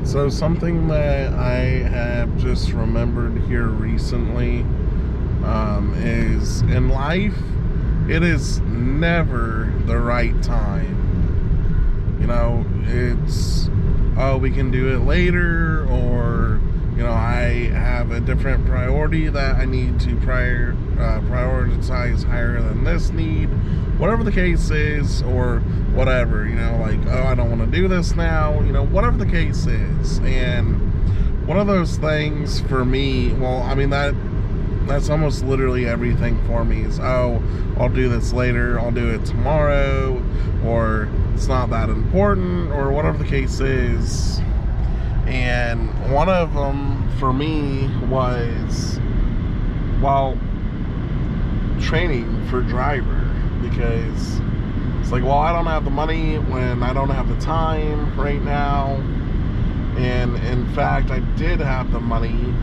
So something that I have just remembered here recently is in life, it is never the right time. It's, oh, we can do it later, or, I have a different priority that I need to prioritize higher than this need. Whatever the case is, or whatever, like, oh, I don't want to do this now, whatever the case is. And one of those things for me, well, I mean, that's almost literally everything for me is, oh, I'll do this later, I'll do it tomorrow, or it's not that important, or whatever the case is. And one of them for me was, well, training for driver, because it's like, well, I don't have the money when I don't have the time right now. And in fact, I did have the money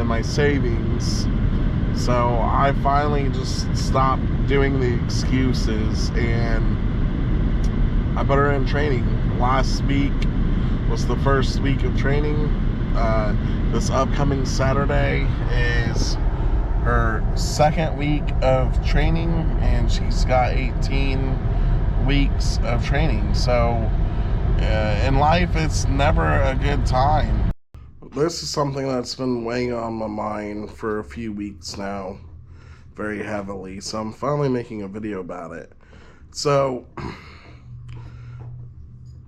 in my savings, so I finally just stopped doing the excuses and I put her in training. Last week was the first week of training. This upcoming Saturday is her second week of training, and she's got 18 weeks of training. So in life, it's never a good time. This is something that's been weighing on my mind for a few weeks now, very heavily, so I'm finally making a video about it. So,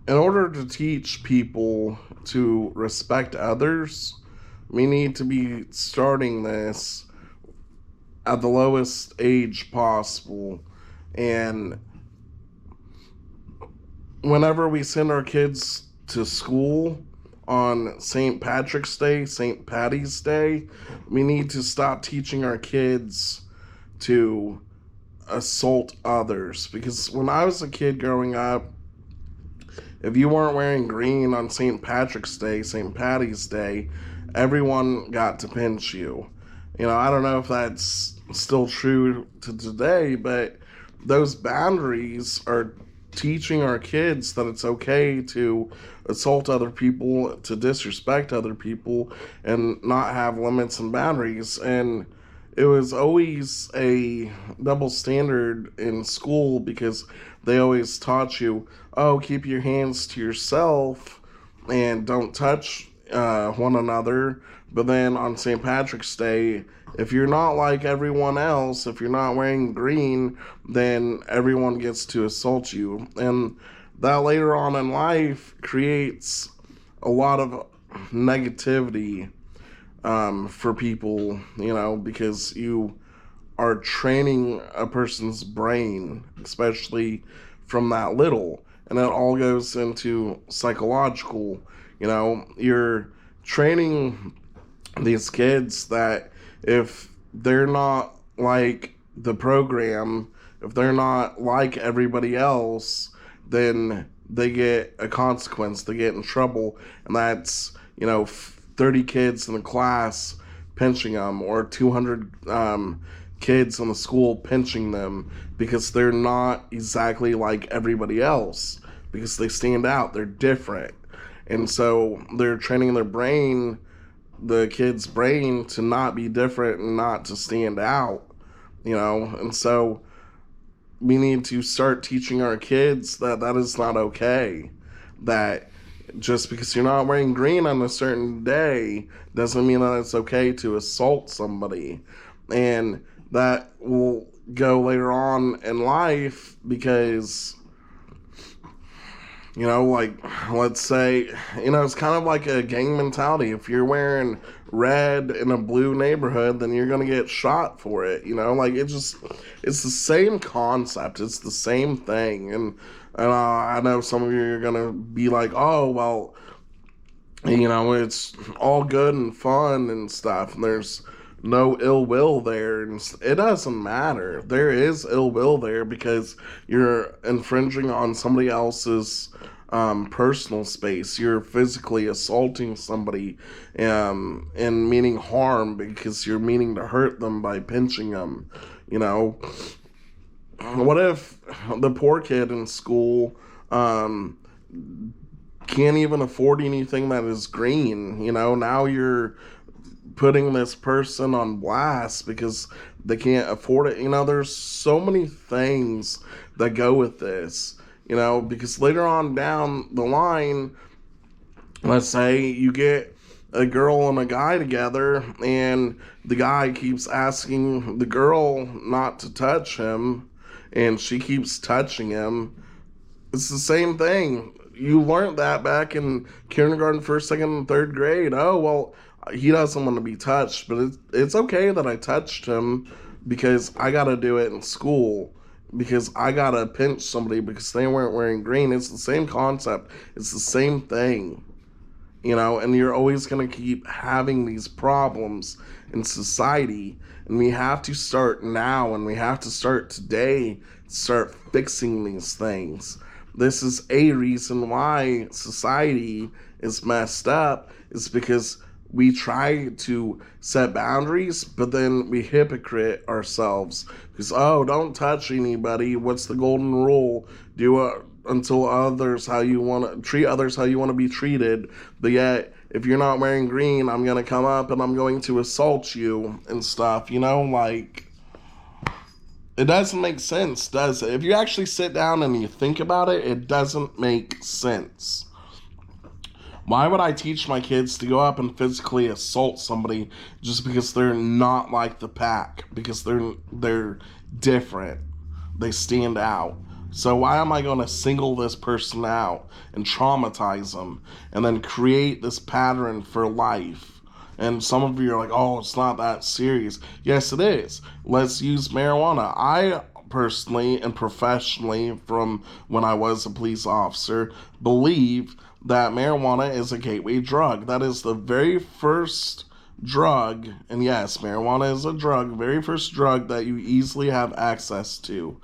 in order to teach people to respect others, we need to be starting this at the lowest age possible. And whenever we send our kids to school on St. Patrick's Day, St. Patty's Day, we need to stop teaching our kids to assault others. Because when I was a kid growing up, if you weren't wearing green on St. Patrick's Day, St. Patty's Day, everyone got to pinch you. I don't know if that's still true to today, but those boundaries are teaching our kids that it's okay to assault other people, to disrespect other people, and not have limits and boundaries. And it was always a double standard in school, because they always taught you, oh, keep your hands to yourself and don't touch one another. But then on St. Patrick's Day, if you're not like everyone else, if you're not wearing green, then everyone gets to assault you. And that later on in life creates a lot of negativity for people, because you are training a person's brain, especially from that little. And it all goes into psychological. You're training these kids that if they're not like the program, if they're not like everybody else, then they get a consequence, they get in trouble. And that's, 30 kids in the class pinching them, or 200 kids in the school pinching them, because they're not exactly like everybody else, because they stand out, they're different. And so they're training their brain, the kid's brain, to not be different and not to stand out, and so we need to start teaching our kids that that is not okay, that just because you're not wearing green on a certain day doesn't mean that it's okay to assault somebody. And that will go later on in life, because like, let's say, it's kind of like a gang mentality. If you're wearing red in a blue neighborhood, then you're going to get shot for it. Like, it's the same concept. It's the same thing. And I know some of you are going to be like, oh, well, it's all good and fun and stuff, and there's no ill will there. And it doesn't matter. There is ill will there, because you're infringing on somebody else's personal space. You're physically assaulting somebody, and meaning harm, because you're meaning to hurt them by pinching them. What if the poor kid in school can't even afford anything that is green. You know, now you're putting this person on blast because they can't afford it. You know, there's so many things that go with this, you know, because later on down the line, let's say you get a girl and a guy together and the guy keeps asking the girl not to touch him and she keeps touching him. It's the same thing. You learned that back in kindergarten, first, second, and third grade. Oh, well, he doesn't want to be touched, but it's okay that I touched him because I got to do it in school, because I got to pinch somebody because they weren't wearing green. It's the same concept. It's the same thing, you know, and you're always going to keep having these problems in society, and we have to start now, and we have to start today to start fixing these things. This is a reason why society is messed up, is because we try to set boundaries, but then we hypocrite ourselves. Because, oh, don't touch anybody. What's the golden rule? Do it until others how you want to treat others how you want to be treated. But yet, if you're not wearing green, I'm going to come up and I'm going to assault you and stuff. You know, like, it doesn't make sense, does it? If you actually sit down and you think about it, it doesn't make sense. Why would I teach my kids to go up and physically assault somebody just because they're not like the pack? Because they're different. They stand out. So why am I going to single this person out and traumatize them and then create this pattern for life? And some of you are like, oh, it's not that serious. Yes, it is. Let's use marijuana. I personally and professionally, from when I was a police officer, believe that marijuana is a gateway drug. That is the very first drug, and yes, marijuana is a drug, very first drug that you easily have access to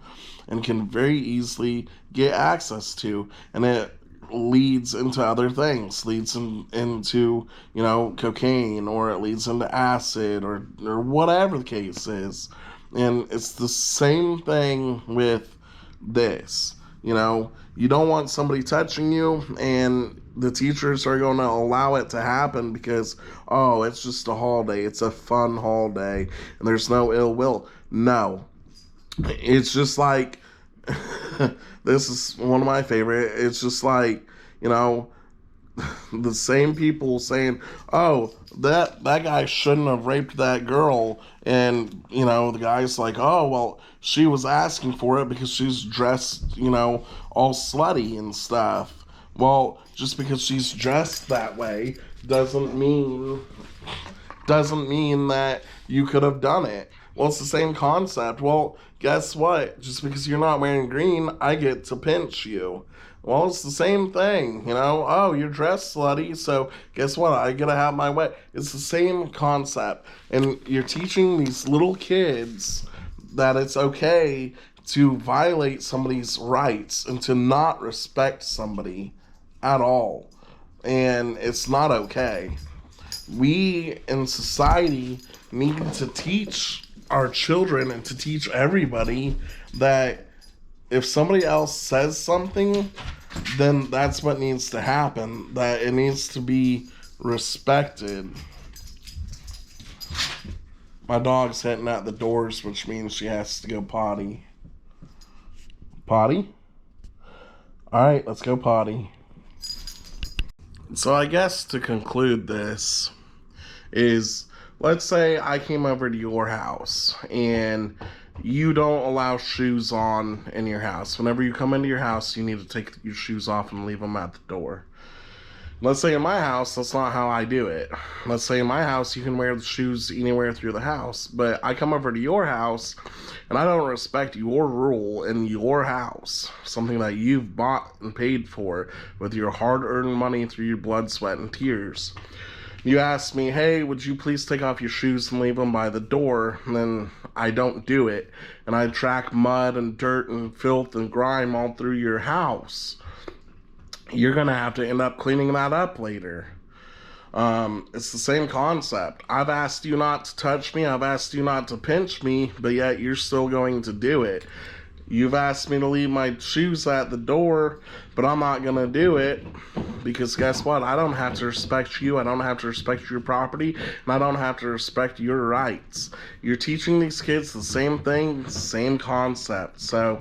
and can very easily get access to, and it leads into other things, into, you know, cocaine, or it leads into acid, or whatever the case is. And it's the same thing with this. You know, you don't want somebody touching you, and the teachers are going to allow it to happen because, oh, it's just a holiday. It's a fun holiday, and there's no ill will. No. It's just like, this is one of my favorite. It's just like, you know, the same people saying, oh, that guy shouldn't have raped that girl. And, you know, the guy's like, oh, well, she was asking for it because she's dressed, you know, all slutty and stuff. Well, just because she's dressed that way doesn't mean that you could have done it. Well, it's the same concept. Well, guess what? Just because you're not wearing green, I get to pinch you. Well, it's the same thing, you know? Oh, you're dressed slutty, so guess what? I gotta have my way. It's the same concept. And you're teaching these little kids that it's okay to violate somebody's rights and to not respect somebody at all. And it's not okay. We in society need to teach our children and to teach everybody that if somebody else says something, then that's what needs to happen. That it needs to be respected. My dog's hitting at the doors, which means she has to go potty. Potty? Alright, let's go potty. So I guess to conclude this is, let's say I came over to your house and you don't allow shoes on in your house. Whenever you come into your house, you need to take your shoes off and leave them at the door. Let's say in my house, that's not how I do it. Let's say in my house, you can wear the shoes anywhere through the house. But I come over to your house, and I don't respect your rule in your house. Something that you've bought and paid for with your hard-earned money through your blood, sweat, and tears. You ask me, hey, would you please take off your shoes and leave them by the door? And then I don't do it. And I track mud and dirt and filth and grime all through your house. You're going to have to end up cleaning that up later. It's the same concept. I've asked you not to touch me. I've asked you not to pinch me, but yet you're still going to do it. You've asked me to leave my shoes at the door, but I'm not going to do it because guess what? I don't have to respect you. I don't have to respect your property, and I don't have to respect your rights. You're teaching these kids the same thing, same concept. So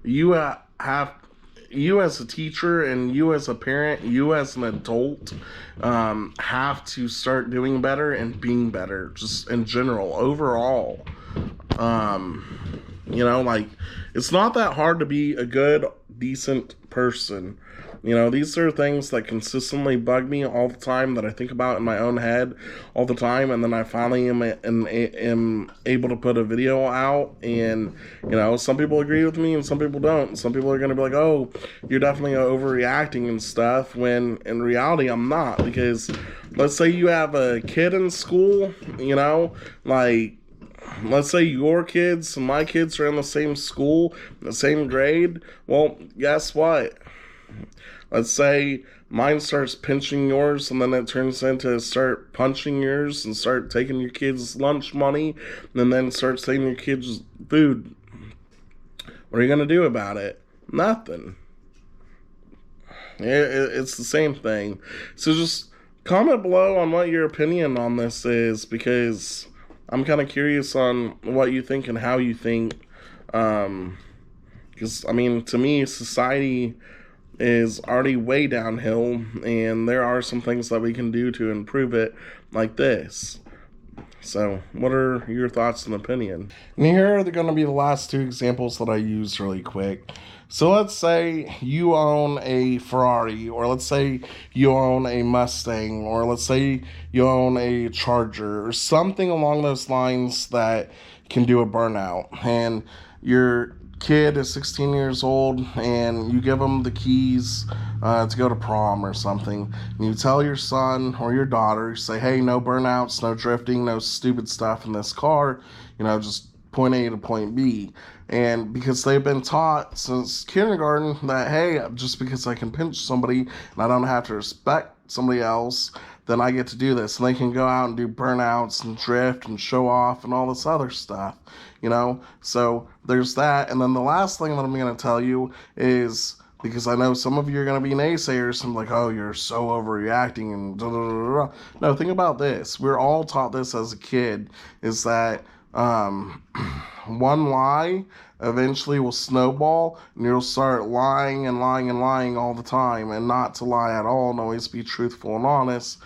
you you as a teacher and you as a parent, you as an adult, have to start doing better and being better, just in general, overall. Like, it's not that hard to be a good, decent person. These are things that consistently bug me all the time, that I think about in my own head all the time, and then I finally am able to put a video out, and, some people agree with me and some people don't. Some people are going to be like, oh, you're definitely overreacting and stuff, when in reality I'm not, because let's say you have a kid in school, like, let's say your kids and my kids are in the same school, the same grade. Well, guess what? Let's say mine starts pinching yours, and then it turns into start punching yours and start taking your kids' lunch money, and then start taking your kids' food. What are you going to do about it? Nothing. It's the same thing. So just comment below on what your opinion on this is, because I'm kind of curious on what you think and how you think. Because, to me, society is already way downhill, and there are some things that we can do to improve it, like this. So, what are your thoughts and opinion? And here are going to be the last two examples that I use really quick. So let's say you own a Ferrari, or let's say you own a Mustang, or let's say you own a Charger, or something along those lines that can do a burnout. And your kid is 16 years old, and you give them the keys to go to prom or something, and you tell your son or your daughter, you say, hey, no burnouts, no drifting, no stupid stuff in this car, just point A to point B. And because they've been taught since kindergarten that, hey, just because I can pinch somebody and I don't have to respect somebody else, then I get to do this. And they can go out and do burnouts and drift and show off and all this other stuff, So there's that. And then the last thing that I'm going to tell you is, because I know some of you are going to be naysayers and like, oh, you're so overreacting and da da da da. No, think about this. We're all taught this as a kid, is that one lie eventually will snowball, and you'll start lying and lying and lying all the time, and not to lie at all, and always be truthful and honest,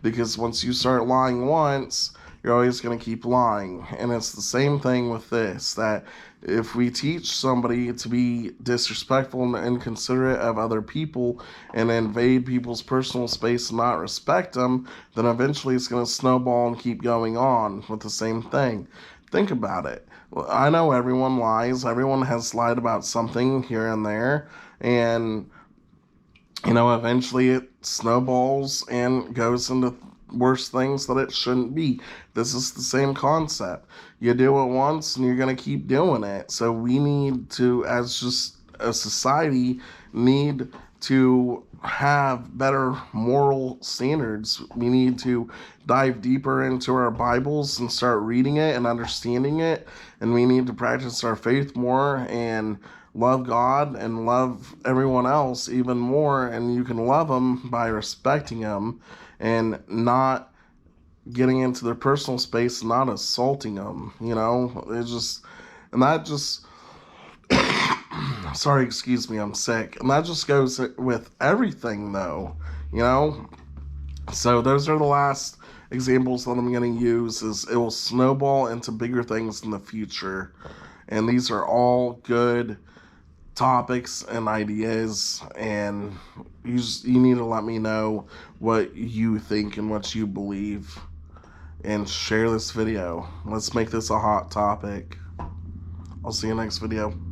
because once you start lying once, you're always going to keep lying. And it's the same thing with this, that if we teach somebody to be disrespectful and inconsiderate of other people and invade people's personal space and not respect them, then eventually it's going to snowball and keep going on with the same thing. Think about it. I know everyone lies. Everyone has lied about something here and there. And, eventually it snowballs and goes into worse things that it shouldn't be. This is the same concept. You do it once and you're going to keep doing it. So we need to, as just a society, need to have better moral standards. We need to dive deeper into our Bibles and start reading it and understanding it. And we need to practice our faith more and love God and love everyone else even more. And you can love them by respecting them and not getting into their personal space, not assaulting them. It's just, and that just, sorry, excuse me, I'm sick. And that just goes with everything, though, So those are the last examples that I'm going to use. Is it will snowball into bigger things in the future. And these are all good topics and ideas, and you need to let me know what you think and what you believe, and share this video. Let's make this a hot topic. I'll see you next video.